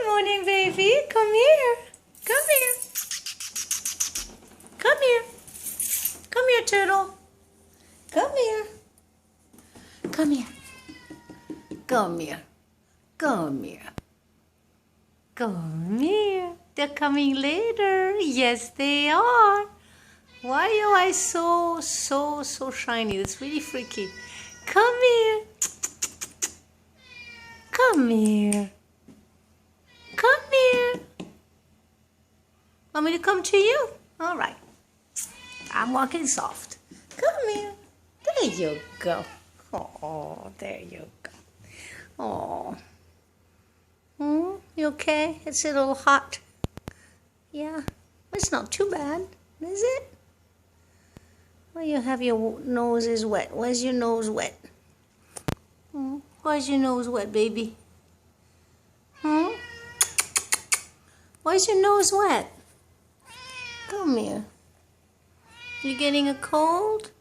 Good morning, baby. Come here. Come here. Come here. Come here, turtle. Come here. Come here. Come here. Come here. Come here. They're coming later. Yes, they are. Why are your eyes so shiny? It's really freaky. Come here. Come here. Come here. Want me to come to you? All right. I'm walking soft. Come here. There you go. Oh, there you go. Oh. You okay? It's a little hot. Yeah. It's not too bad, is it? Well, you have your nose is wet. Where's your nose wet? Why's your nose wet, baby? Why's your nose wet? Come here. You getting a cold?